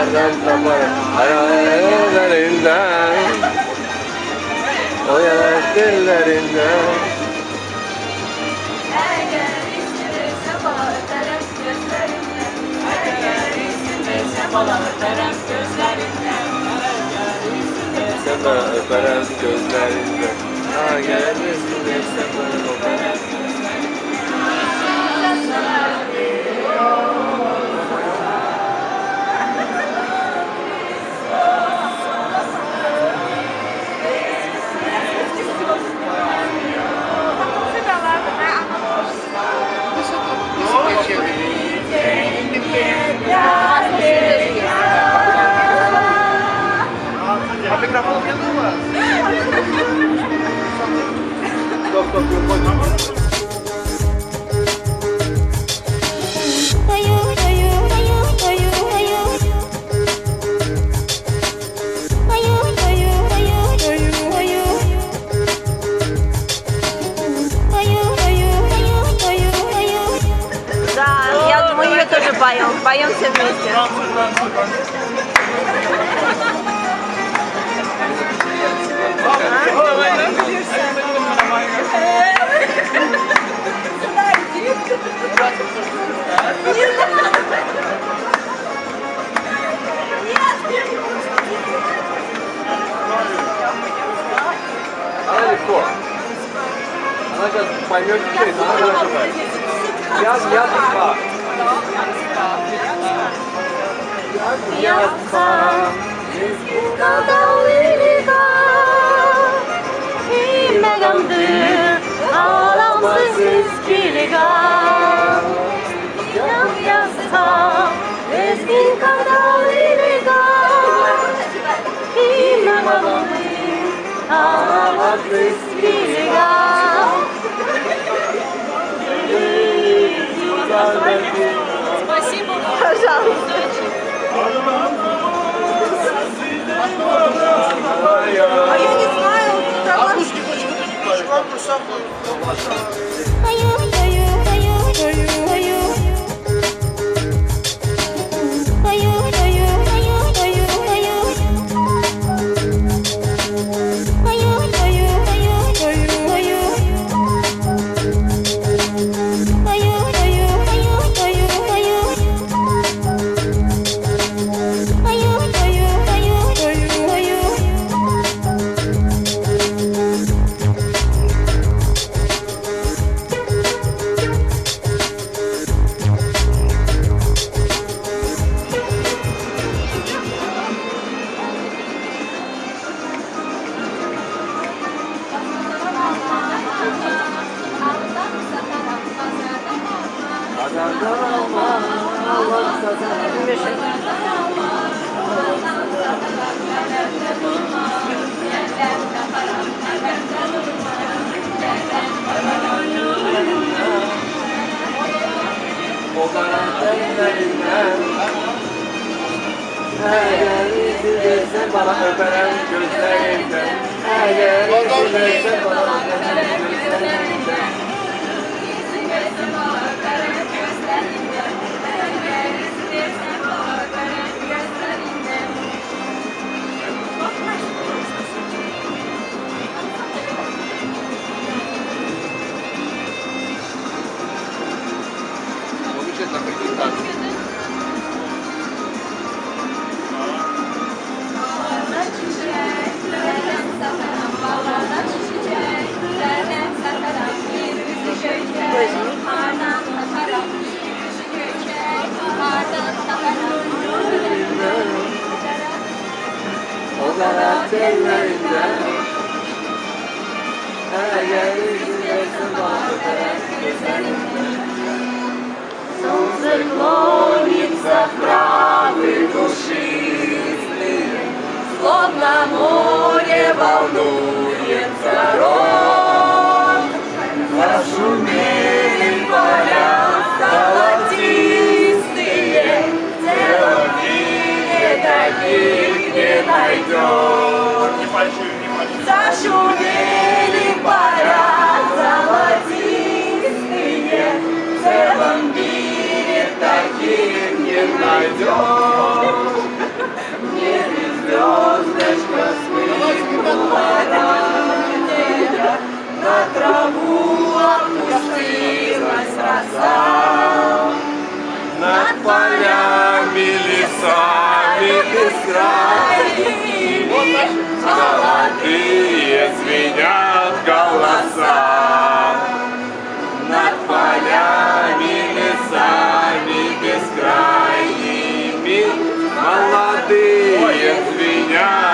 Oyalardan taparım hayallerinden, oyalar dillerinden. Sana öperem gözlerinden. Ha gelirsin de sana öperem. Mikrofon yanıyor mu? Yok yok yok. Да, мы ее тоже поем все вместе. Она легко. Она сейчас поймет теперь, но она ошибается. Я два. Ağlamsız kiligan, yasa, ezgin kadar iligan, İmamalı, ağlamsız kiligan. Спасибо. Пожалуйста. А я не знаю, Sen bana öperem gözlerinden. Eğer üzülürsen bana öperem gözlerinden. Oyalar dillerinden. Eğer üzülürsen bana öperem gözlerinden. Солнце клонится в правый душистый, словно море волнуется рот. Зашумели поля золотистые, в целом мире таких не найдешь. Зашумели поля золотистые, в целом мире таких не найдешь. лесами бескрайними, золотые звенят голоса. Над полями, лесами бескрайними, молодые звенят